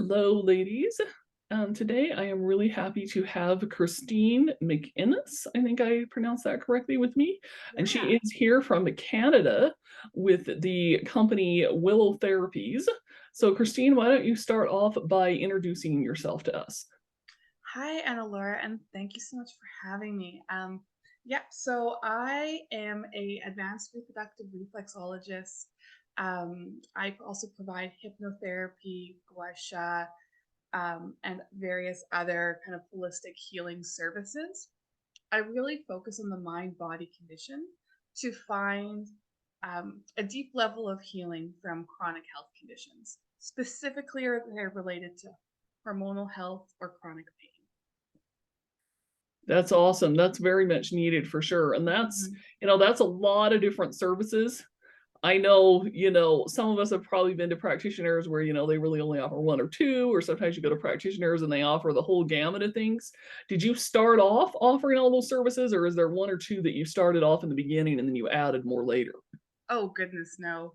Hello, ladies. Today I am really happy to have Christine McGinnis. I think I pronounced that correctly with me. And Yeah. she is here from Canada with the company Willow Therapies. So, Christine, why don't you start off by introducing yourself to us? Hi, Anna Laura, and thank you so much for having me. Yeah, so I am a advanced reproductive reflexologist. I also provide hypnotherapy, gua sha, and various other kind of holistic healing services. I really focus on the mind-body condition to find a deep level of healing from chronic health conditions. Specifically, they're related to hormonal health or chronic pain. That's awesome. That's very much needed for sure. And Mhm. that's a lot of different services. I know, some of us have probably been to practitioners where, they really only offer one or two, or sometimes you go to practitioners and they offer the whole gamut of things. Did you start off offering all those services, or is there one or two that you started off in the beginning and then you added more later? Oh goodness, no.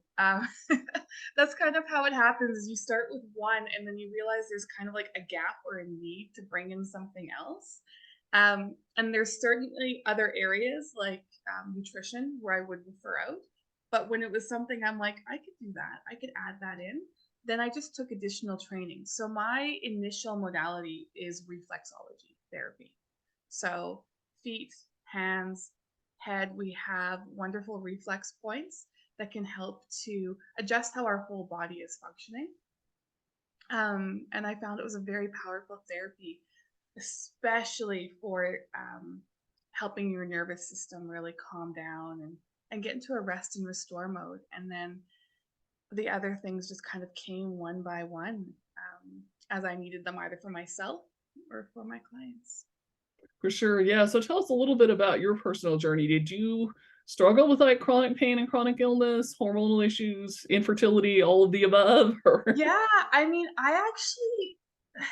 That's kind of how it happens. Is you start with one, and then you realize there's kind of like a gap or a need to bring in something else. And there's certainly other areas like nutrition where I would refer out. But when it was something I'm like, I could do that, I could add that in, then I just took additional training. So my initial modality is reflexology therapy. So feet, hands, head, we have wonderful reflex points that can help to adjust how our whole body is functioning. And I found it was a very powerful therapy, especially for helping your nervous system really calm down and get into a rest and restore mode. And then the other things just kind of came one by one as I needed them, either for myself or for my clients. For sure. Yeah. So tell us a little bit about your personal journey. Did you struggle with like chronic pain and chronic illness, hormonal issues, infertility, all of the above? Or Yeah, I mean, I actually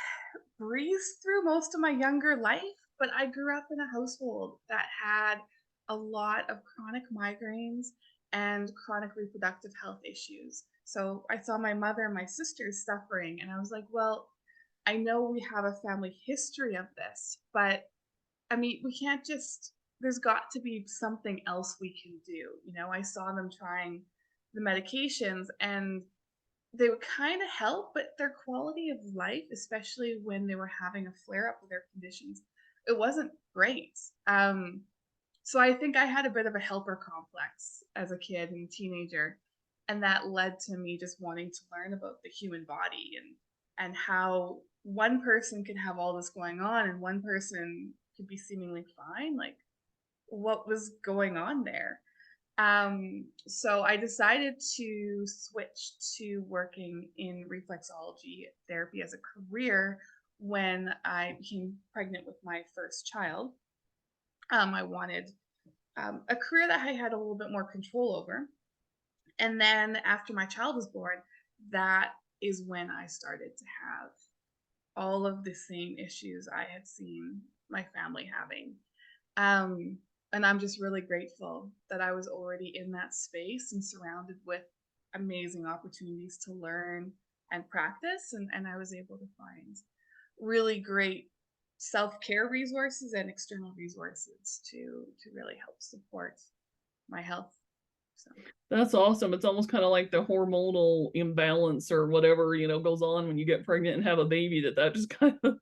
breezed through most of my younger life, but I grew up in a household that had a lot of chronic migraines and chronic reproductive health issues. So I saw my mother and my sisters suffering, and I was like, well, I know we have a family history of this, but I mean, we can't just, there's got to be something else we can do. I saw them trying the medications and they would kind of help, but their quality of life, especially when they were having a flare up of their conditions, it wasn't great. So I think I had a bit of a helper complex as a kid and teenager, and that led to me just wanting to learn about the human body and how one person could have all this going on and one person could be seemingly fine. Like, what was going on there? So I decided to switch to working in reflexology therapy as a career when I became pregnant with my first child. I wanted a career that I had a little bit more control over. And then after my child was born, that is when I started to have all of the same issues I had seen my family having. Um, and I'm just really grateful that I was already in that space and surrounded with amazing opportunities to learn and practice. And I was able to find really great self-care resources and external resources to really help support my health. So that's awesome. It's almost kind of like the hormonal imbalance or whatever, goes on when you get pregnant and have a baby, that just kind of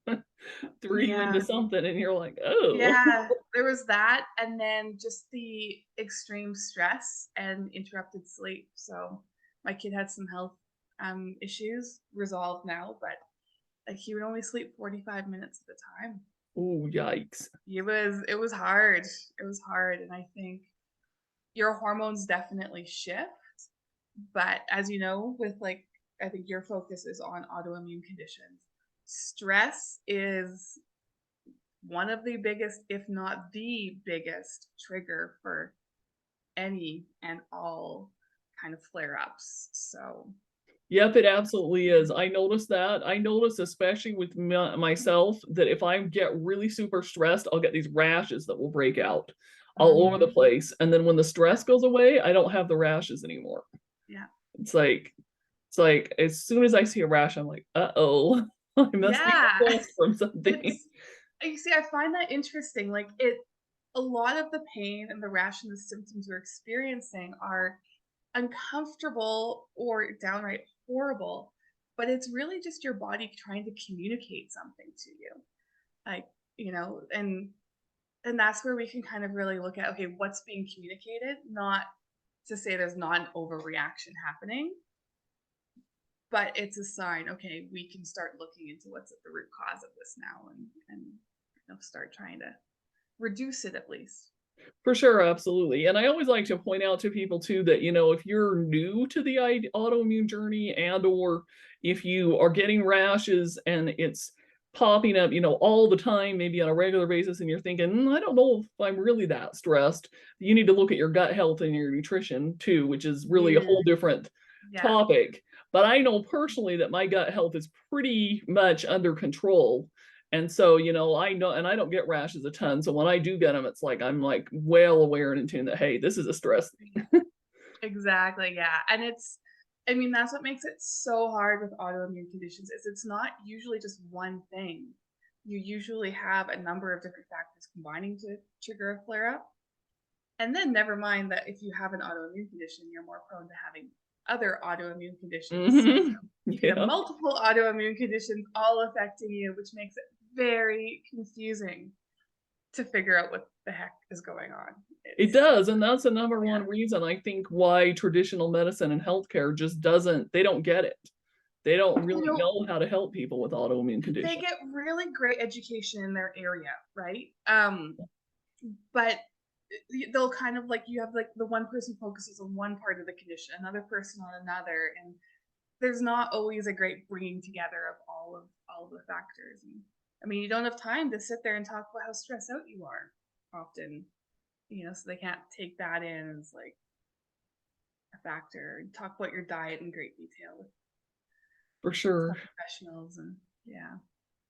threw you yeah, into something and you're like, oh. yeah, there was that, and then just the extreme stress and interrupted sleep. So my kid had some health issues, resolved now, but like he would only sleep 45 minutes at a time. Oh, yikes. It was hard. It was hard, and I think your hormones definitely shift. But as you know, with like I think your focus is on autoimmune conditions. Stress is one of the biggest, if not the biggest, trigger for any and all kind of flare ups. So, Yep, it absolutely is. I noticed that. I notice, especially with myself, that if I get really super stressed, I'll get these rashes that will break out all over the mhm, place. And then when the stress goes away, I don't have the rashes anymore. yeah, It's like, It's like as soon as I see a rash, I'm like, uh-oh, I must be Yeah. depressed from something. It's you see, I find that interesting. Like it a lot of the pain and the rash and the symptoms we're experiencing are uncomfortable or downright horrible, but it's really just your body trying to communicate something to you. Like, and that's where we can kind of really look at, okay, what's being communicated, not to say there's not an overreaction happening, but it's a sign, okay, we can start looking into what's at the root cause of this now, and start trying to reduce it at least. For sure, absolutely. And I always like to point out to people too that, if you're new to the autoimmune journey and or if you are getting rashes and it's popping up, all the time, maybe on a regular basis, and you're thinking, I don't know if I'm really that stressed. You need to look at your gut health and your nutrition too, which is really a Yeah. whole different Yeah. topic. But I know personally that my gut health is pretty much under control. And so, I know, and I don't get rashes a ton. So when I do get them, it's like I'm like well aware and in tune that, hey, this is a stress thing. Exactly. Yeah. And I mean, that's what makes it so hard with autoimmune conditions is it's not usually just one thing. You usually have a number of different factors combining to trigger a flare up. And then never mind that if you have an autoimmune condition, you're more prone to having other autoimmune conditions. So Hmm. you have Yeah, multiple autoimmune conditions all affecting you, which makes it very confusing to figure out what the heck is going on. it It's does. And that's the number yeah. one reason I think why traditional medicine and healthcare just doesn't, they don't get it. They don't You really know, know how to help people with autoimmune they conditions. get really great education in their area, right? But they'll kind of like you have like the one person focuses on one part of the condition, another person on another, and there's not always a great bringing together of all of the factors. And I mean, you don't have time to sit there and talk about how stressed out you are often, so they can't take that in as like a factor and talk about your diet in great detail with For sure. some professionals. And yeah.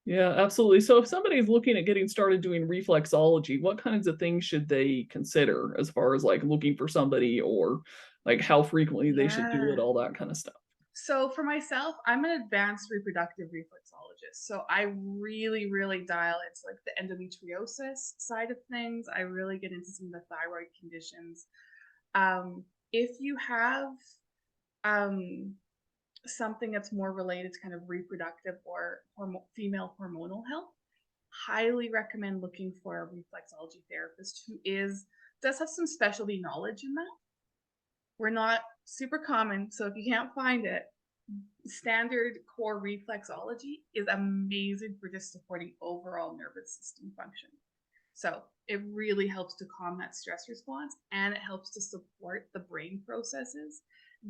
Yeah, absolutely. So if somebody's looking at getting started doing reflexology, what kinds of things should they consider as far as like looking for somebody or like how frequently they should do it, Yeah. all that kind of stuff? So for myself, I'm an advanced reproductive reflexologist. So I really, really dial into like the endometriosis side of things. I really get into some of the thyroid conditions. If you have um, something that's more related to kind of reproductive or female hormonal health, highly recommend looking for a reflexology therapist who does have some specialty knowledge in that. We're not super common, so if you can't find it, standard core reflexology is amazing for just supporting overall nervous system function. So it really helps to calm that stress response and it helps to support the brain processes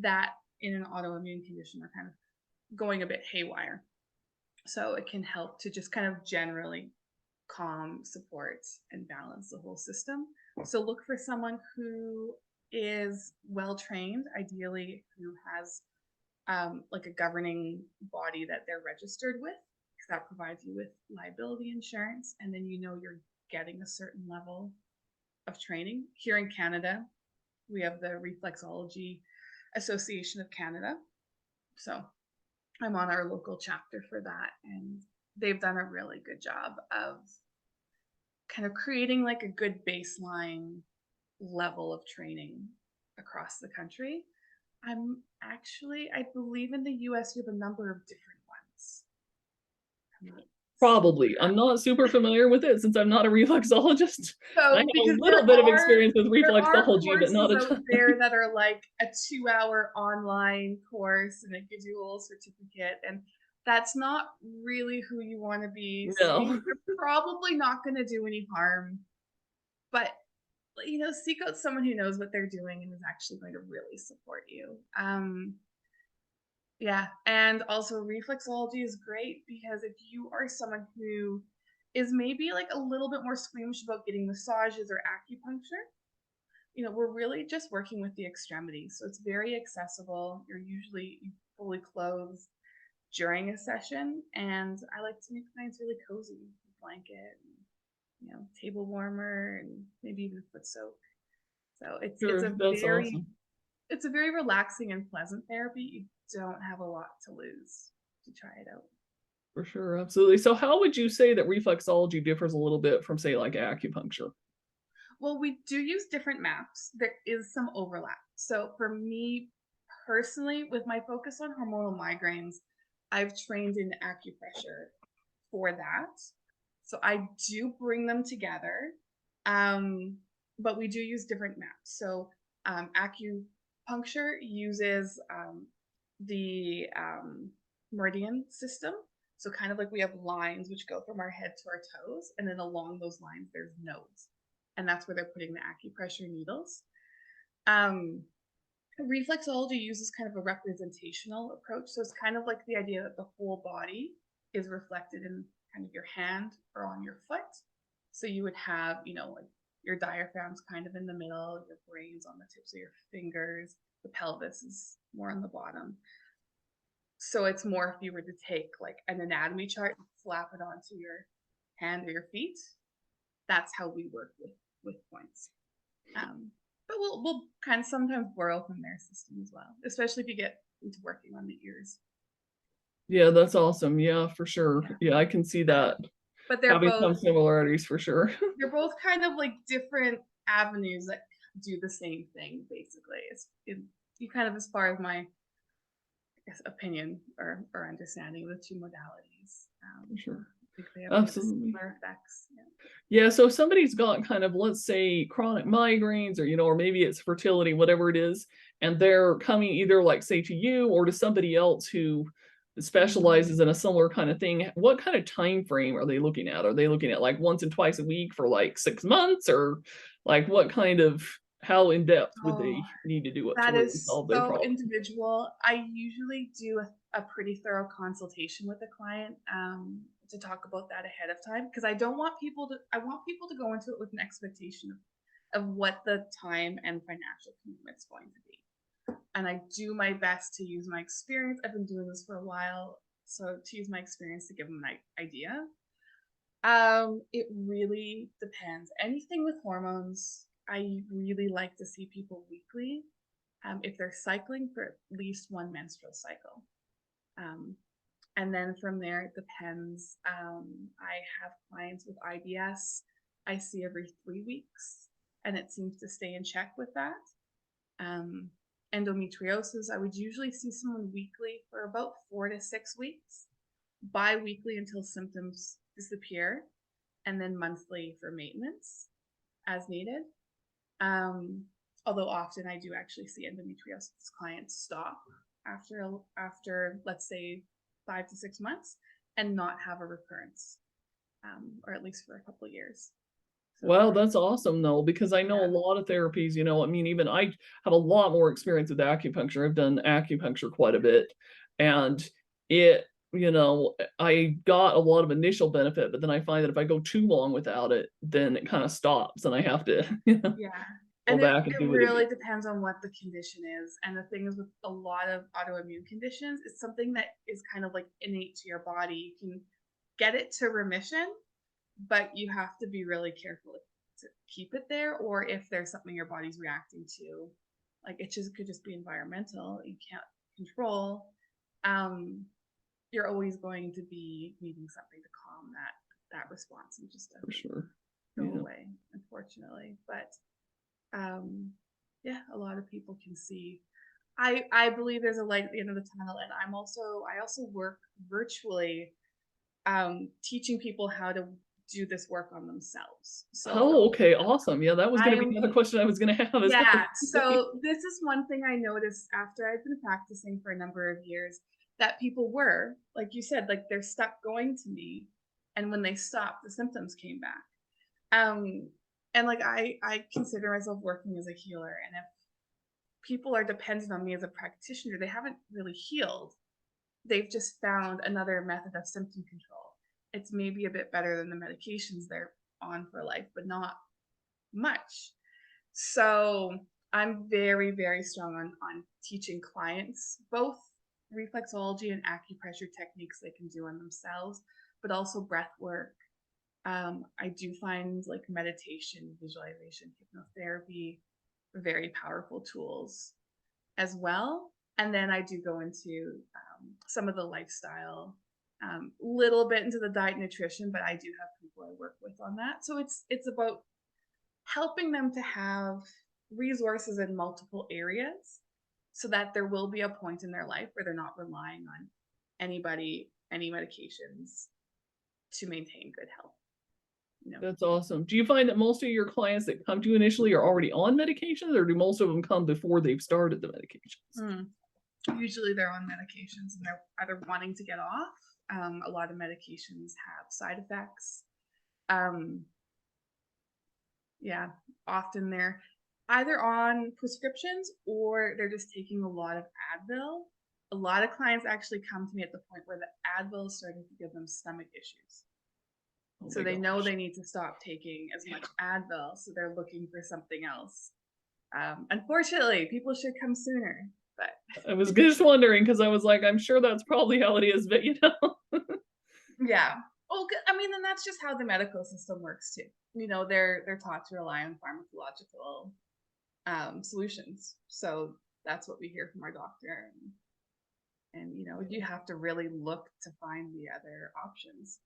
that in an autoimmune condition are kind of going a bit haywire. So it can help to just kind of generally calm, support, and balance the whole system. So look for someone who is well trained, ideally who has like a governing body that they're registered with, because that provides you with liability insurance, and then you're getting a certain level of training. Here in Canada, we have the Reflexology Association of Canada, so I'm on our local chapter for that, and they've done a really good job of kind of creating like a good baseline level of training across the country. I believe in the US, you have a number of different ones. I'm not super. Probably. I'm not super familiar with it since I'm not a reflexologist. I have So, a because little bit of experience with there are reflexology, but not courses a out ton. there that are like a 2-hour online course and it gives you a little certificate. And that's not really who you want to be seeing. No. They're probably not going to do any harm, but seek out someone who knows what they're doing and is actually going to really support you. Yeah, and also reflexology is great because if you are someone who is maybe like a little bit more squeamish about getting massages or acupuncture, we're really just working with the extremities. So it's very accessible. You're usually fully clothed during a session, and I like to make clients really cozy, blanket, table warmer, and maybe even a foot soak. So Sure, that's awesome. it's a very relaxing and pleasant therapy. don't have a lot to lose to try it out. For sure, absolutely. So how would you say that reflexology differs a little bit from, say, like acupuncture? Well, we do use different maps. There is some overlap. So for me personally, with my focus on hormonal migraines, I've trained in acupressure for that. So I do bring them together, um, but we do use different maps. So acupuncture uses the meridian system. So kind of like we have lines which go from our head to our toes, and then along those lines there's nodes, and that's where they're putting the acupressure needles. Um, Reflexology uses kind of a representational approach. So it's kind of like the idea that the whole body is reflected in kind of your hand or on your foot. So you would have, like your diaphragm's kind of in the middle, your brain's on the tips of your fingers, the pelvis is more on the bottom. So it's more if you were to take like an anatomy chart and slap it onto your hand or your feet. That's how we work with points. Um, but we'll kind of sometimes borrow from their system as well, especially if you get into working on the ears. Yeah, that's awesome. Yeah, for sure. Yeah. Yeah, I can see that But having some similarities for sure. they're both kind of like different avenues that do the same thing basically. You kind of, as far as my, I guess, opinion or understanding of the two modalities. For sure. I think they have kind of Absolutely. similar effects. Yeah. Yeah, so if somebody's got kind of, let's say, chronic migraines or, or maybe it's fertility, whatever it is, and they're coming either like say to you or to somebody else who Mhm. specializes in a similar kind of thing, what kind of time frame are they looking at? Are they looking at like once and twice a week for like 6 months, or like what kind of, how in depth would Oh, they need to do it to that really is solve their so problem? individual. I usually do a pretty thorough consultation with the client, to talk about that ahead of time, because I want people to go into it with an expectation of what the time and financial commitment's going to be. And I do my best to use my experience. I've been doing this for a while, so to use my experience to give them an idea. It really depends. Anything with hormones, I really like to see people weekly, if they're cycling for at least one menstrual cycle. Um, and then from there, it depends. I have clients with IBS I see every 3 weeks, and it seems to stay in check with that. Um, Endometriosis, I would usually see someone weekly for about 4 to 6 weeks, bi-weekly until symptoms disappear, and then monthly for maintenance as needed. Um, Although often I do actually see endometriosis clients stop after let's say 5 to 6 months and not have a recurrence, or at least for a couple of years. So Wow, that's awesome though, because I know a yeah, lot of therapies, I mean, even I have a lot more experience with acupuncture. I've done acupuncture quite a bit. And it, I got a lot of initial benefit, but then I find that if I go too long without it, then it kind of stops and I have to, yeah. go And it, back and it do it again. really depends on what the condition is. And the thing is with a lot of autoimmune conditions, it's something that is kind of like innate to your body. You can get it to remission, but you have to be really careful to keep it there, or if there's something your body's reacting to, like it could just be environmental, you can't control. um you're always going to be needing something to calm that response, and just For doesn't sure. go Yeah. away, unfortunately. But yeah, a lot of people can see, I believe there's a light at the end of the tunnel. And I also work virtually, teaching people how to do this work on themselves. So Oh, okay. Awesome. Yeah, that was I going to be am, another question I was going to have is how. yeah. So this is one thing I noticed after I've been practicing for a number of years, that people were, like you said, like they're stuck going to me, and when they stopped, the symptoms came back. Um, and like I consider myself working as a healer, and if people are dependent on me as a practitioner, they haven't really healed. They've just found another method of symptom control. It's maybe a bit better than the medications they're on for life, but not much. So I'm very, very strong on teaching clients both reflexology and acupressure techniques they can do on themselves, but also breath work. I do find like meditation, visualization, hypnotherapy very powerful tools as well. And then I do go into some of the lifestyle, little bit into the diet and nutrition, but I do have people I work with on that. So it's about helping them to have resources in multiple areas so that there will be a point in their life where they're not relying on any medications to maintain good health, you know. That's awesome. Do you find that most of your clients that come to you initially are already on medications, or do most of them come before they've started the medications? Mm. Usually they're on medications and they're either wanting to get off. A lot of medications have side effects. Um, yeah, often they're either on prescriptions or they're just taking a lot of Advil. A lot of clients actually come to me at the point where the Advil is starting to give them stomach issues. Oh So my they know gosh. they need to stop taking as much Advil, so they're looking for something else. Unfortunately, people should come sooner, but I was just wondering because I was like, I'm sure that's probably how it is, but yeah. Well, I mean, and that's just how the medical system works too. You know, they're taught to rely on pharmacological solutions. So that's what we hear from our doctor, and you know, you have to really look to find the other options.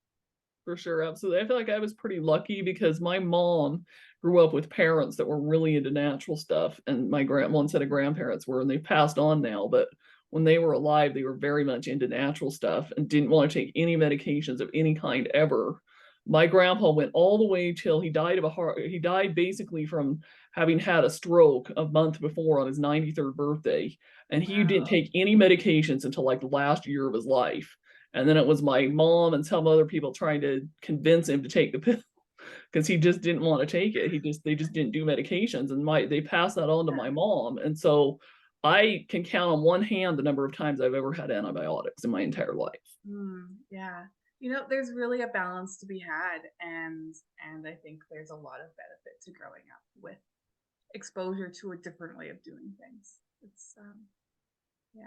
for sure, absolutely. I feel like I was pretty lucky because my mom grew up with parents that were really into natural stuff, and my one set of grandparents were, and they passed on now. But when they were alive, they were very much into natural stuff and didn't want to take any medications of any kind ever. My grandpa went all the way till he died of a heart. He died basically from having had a stroke a month before on his 93rd birthday, and he didn't Wow. take any medications until like the last year of his life. And then it was my mom and some other people trying to convince him to take the pill because he just didn't want to take it. They just didn't do medications, and my they passed that on to my Yeah. mom. And so I can count on one hand the number of times I've ever had antibiotics in my entire life. Yeah. You know, there's really a balance to be had, and I think there's a lot of benefit to growing up with exposure to a different way of doing things. It's yeah,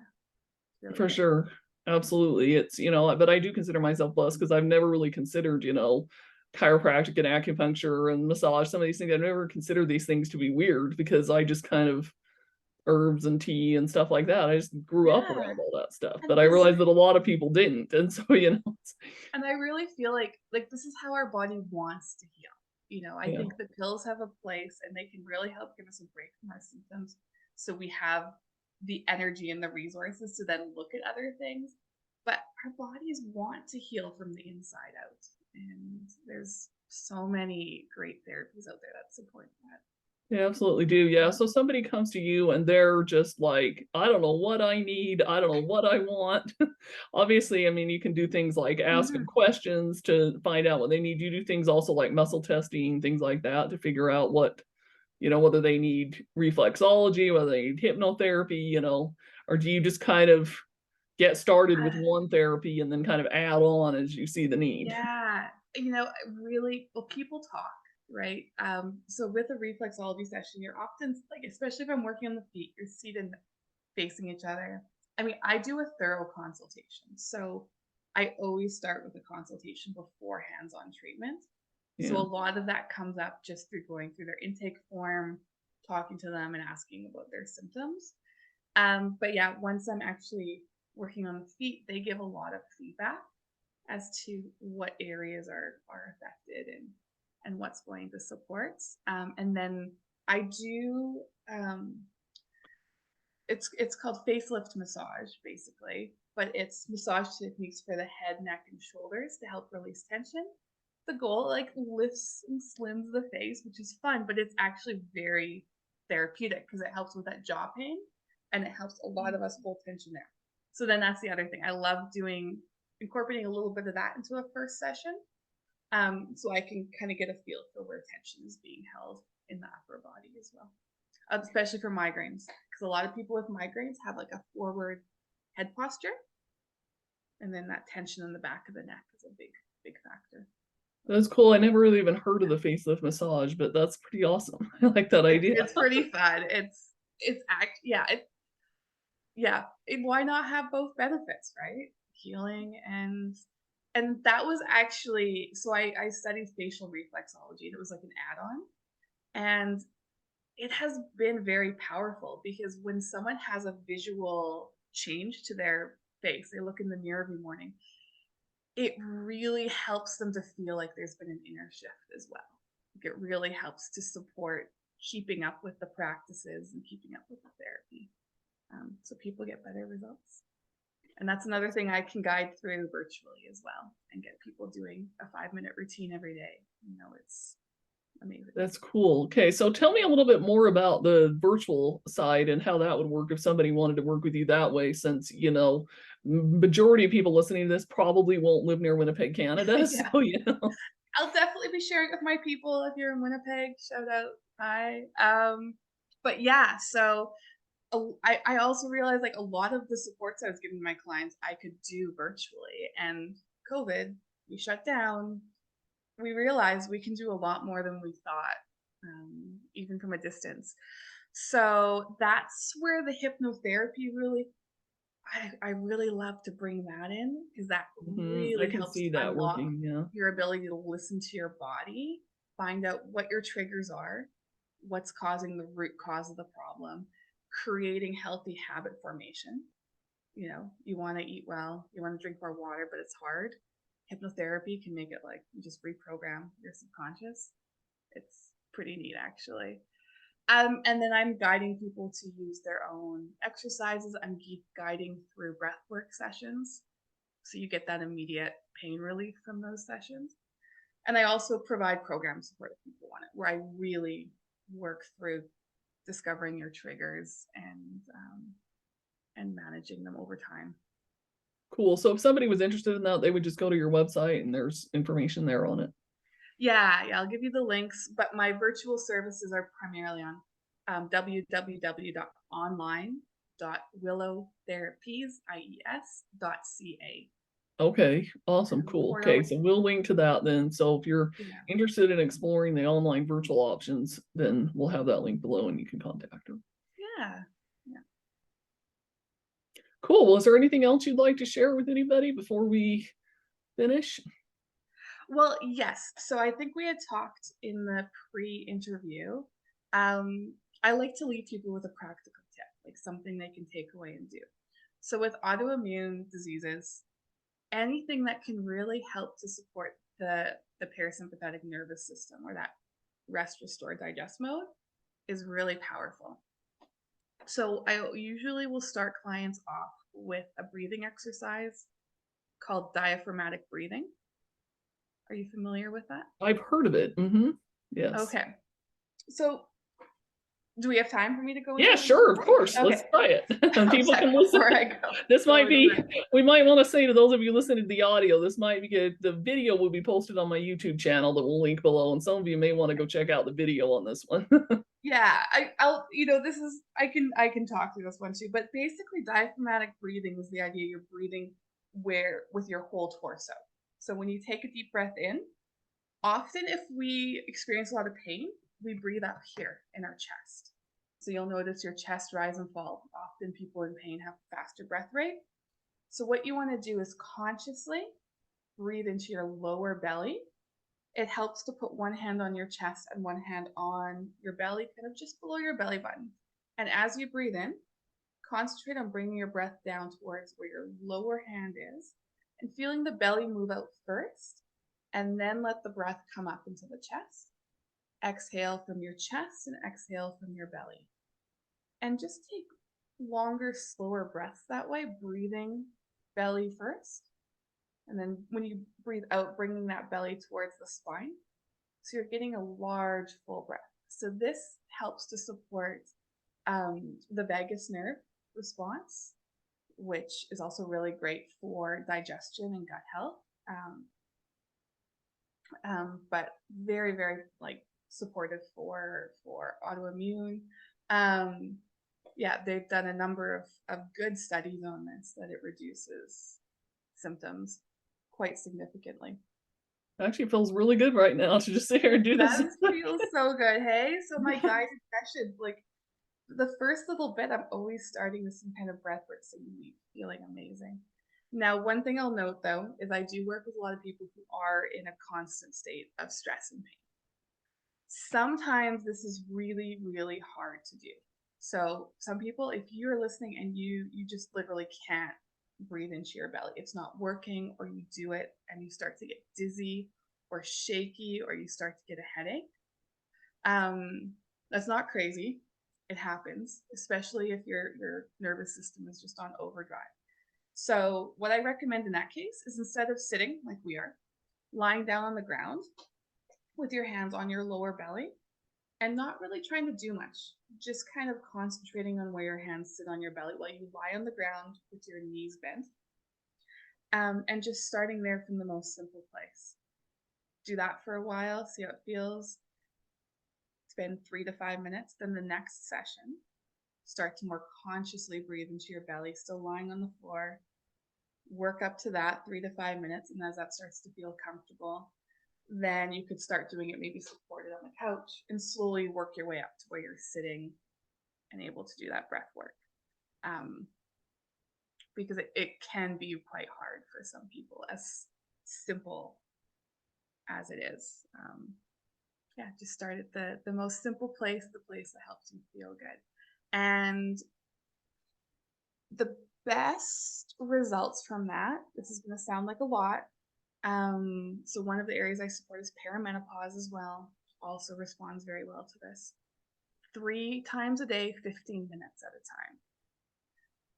really For good. sure. Absolutely. It's, but I do consider myself blessed because I've never really considered, chiropractic and acupuncture and massage, some of these things. I've never considered these things to be weird because I just kind of herbs and tea and stuff like that. I just grew up Yeah. around all that stuff, And but I realized that a lot of people didn't. And so, I really feel like this is how our body wants to heal. You know, I yeah, think the pills have a place and they can really help give us a break from our symptoms so we have the energy and the resources to then look at other things. But our bodies want to heal from the inside out. And there's so many great therapies out there that support that. they absolutely do. Yeah. So somebody comes to you and they're just like, I don't know what I need. I don't know what I want. Obviously, I mean, you can do things like ask them Mhm. questions to find out what they need. You do things also like muscle testing, things like that to figure out whether they need reflexology, whether they need hypnotherapy, or do you just kind of get started with one therapy and then kind of add on as you see the need? Yeah, you know, really, well, people talk, right? So with a reflexology session, you're often like, especially if I'm working on the feet, you're seated facing each other. I mean, I do a thorough consultation, so I always start with a consultation before hands-on treatment. So a Yeah. lot of that comes up just through going through their intake form, talking to them, and asking about their symptoms. But yeah, once I'm actually working on the feet, they give a lot of feedback as to what areas are affected and what's going to support. And then I do it's called facelift massage basically, but it's massage techniques for the head, neck, and shoulders to help release tension. The goal like lifts and slims the face, which is fun, but it's actually very therapeutic because it helps with that jaw pain and it helps a lot of us hold tension there. So then that's the other thing. I love doing incorporating a little bit of that into a first session. So I can kind of get a feel for where tension is being held in the upper body as well, especially for migraines, because a lot of people with migraines have like a forward head posture, and then that tension in the back of the neck is a big factor. That's cool. I never really even heard of the facelift massage, but that's pretty awesome. I like that idea. It's pretty fun. Yeah. Why not have both benefits, right? Healing and that was actually so I studied facial reflexology. And it was like an add-on, and it has been very powerful because when someone has a visual change to their face. They look in the mirror every morning. It really helps them to feel like there's been an inner shift as well. Like it really helps to support keeping up with the practices and keeping up with the therapy. So people get better results. And that's another thing I can guide through virtually as well and get people doing a 5-minute routine every day. It's amazing. That's cool. Okay, so tell me a little bit more about the virtual side and how that would work if somebody wanted to work with you that way, since, majority of people listening to this probably won't live near Winnipeg, Canada. Yeah. So. I'll definitely be sharing it with my people. If you're in Winnipeg, shout out. Hi. But yeah, so I also realized like a lot of the supports I was giving my clients, I could do virtually. And COVID, we shut down. We realized we can do a lot more than we thought, even from a distance. So that's where the hypnotherapy really, I really love to bring that in because that I really can helps see to that unlock working. Yeah. your ability to listen to your body, find out what your triggers are, what's causing the root cause of the problem, creating healthy habit formation. You want to eat well, you want to drink more water, but it's hard. Hypnotherapy can make it like you just reprogram your subconscious. It's pretty neat, actually. And then I'm guiding people to use their own exercises. I'm guiding through breathwork sessions. So you get that immediate pain relief from those sessions. And I also provide program support if people want it, where I really work through discovering your triggers and managing them over time. Cool. So if somebody was interested in that, they would just go to your website and there's information there on it. Yeah, I'll give you the links, but my virtual services are primarily on www.online.willowtherapies.ca. Okay, awesome, cool. Okay, so we'll link to that then. So if you're interested in exploring the online virtual options, then we'll have that link below and you can contact her. Yeah. Cool. Well, is there anything else you'd like to share with anybody before we finish? Well, yes. So I think we had talked in the pre-interview. I like to leave people with a practical tip, like something they can take away and do. So with autoimmune diseases, anything that can really help to support the parasympathetic nervous system, or that rest, restore, digest mode, is really powerful. So I usually will start clients off with a breathing exercise called diaphragmatic breathing. Are you familiar with that? I've heard of it. Yes. Okay. So do we have time for me to go into? Yeah, sure, of course. Okay. Let's try it. People can listen. Before I go. This might be, we might want to say to those of you listening to the audio, this might be good. The video will be posted on my YouTube channel that we'll link below, and some of you may want to go check out the video on this one. Yeah, I'll this is I can talk through this one too, but basically diaphragmatic breathing is the idea you're breathing with your whole torso. So when you take a deep breath in, often if we experience a lot of pain, we breathe up here in our chest. So you'll notice your chest rise and fall. Often people in pain have faster breath rate. So what you want to do is consciously breathe into your lower belly. It helps to put one hand on your chest and one hand on your belly, kind of just below your belly button. And as you breathe in, concentrate on bringing your breath down towards where your lower hand is and feeling the belly move out first, and then let the breath come up into the chest. Exhale from your chest and exhale from your belly. And just take longer, slower breaths that way, breathing belly first. And then when you breathe out, bringing that belly towards the spine. So you're getting a large, full breath. So this helps to support the vagus nerve response, which is also really great for digestion and gut health. But very, very supportive for autoimmune. Yeah, they've done a number of good studies on this, that it reduces symptoms quite significantly. It actually feels really good right now to just sit here and do this. That feels so good. Hey, so my guided session, the first little bit, I'm always starting with some kind of breath work, so you leave feeling amazing. Now, one thing I'll note though is I do work with a lot of people who are in a constant state of stress and pain. Sometimes this is really, really hard to do. So some people, if you're listening and you just literally can't breathe into your belly, it's not working, or you do it and you start to get dizzy or shaky, or you start to get a headache. That's not crazy. It happens, especially if your nervous system is just on overdrive. So what I recommend in that case is, instead of sitting like we are, lying down on the ground with your hands on your lower belly and not really trying to do much, just kind of concentrating on where your hands sit on your belly while you lie on the ground with your knees bent, and just starting there from the most simple place. Do that for a while, see how it feels. Spend 3 to 5 minutes. Then the next session, start to more consciously breathe into your belly, still lying on the floor. Work up to that 3 to 5 minutes, and as that starts to feel comfortable, then you could start doing it maybe supported on the couch, and slowly work your way up to where you're sitting and able to do that breath work. Because it can be quite hard for some people, as simple as it is. Yeah, just start at the most simple place, the place that helps you feel good. And the best results from that, this is going to sound like a lot. So one of the areas I support is perimenopause as well. Also responds very well to this. 3 times a day, 15 minutes at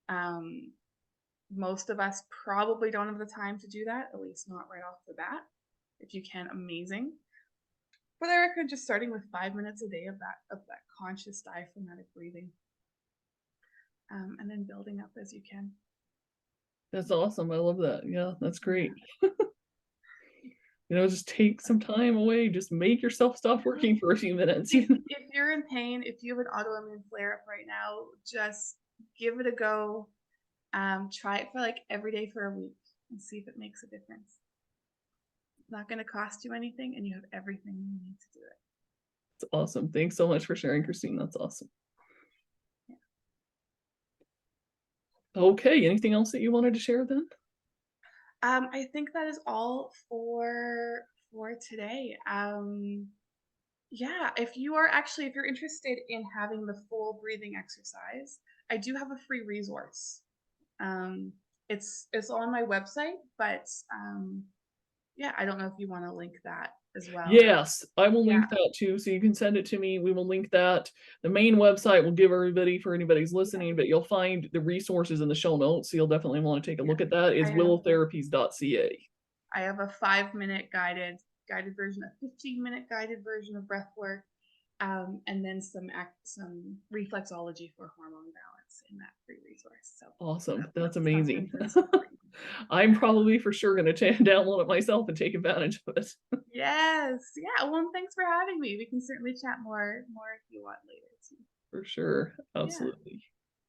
a time. Most of us probably don't have the time to do that, at least not right off the bat. If you can, amazing. But I recommend just starting with 5 minutes a day of that conscious diaphragmatic breathing, and then building up as you can. That's awesome. I love that. Yeah, that's great. Just take some time away. Just make yourself stop working for a few minutes. If you're in pain, if you have an autoimmune flare up right now, just give it a go. Try it for like every day for a week and see if it makes a difference. It's not going to cost you anything, and you have everything you need to do it. It's awesome. Thanks so much for sharing, Christine. That's awesome. Yeah. Okay, anything else that you wanted to share then? I think that is all for today. Yeah, if you're interested in having the full breathing exercise, I do have a free resource. Um, it's on my website, but yeah, I don't know if you want to link that as well. Yes, I will Yeah, link that too, so you can send it to me. We will link that. The main website will give everybody for anybody's yeah, listening, but you'll find the resources in the show notes, so you'll definitely want to take a yeah. look at that. I Is have willowtherapies.ca. I have a 5 minute guided version, a 15-minute guided version of breath work, and then some reflexology for hormone balance in that free resource. So Awesome. That's lots of amazing. info for you. I'm probably for sure gonna download it myself and take advantage of it. Yes, yeah. Well, thanks for having me. We can certainly chat more if you want later too. For sure. Yeah. Absolutely.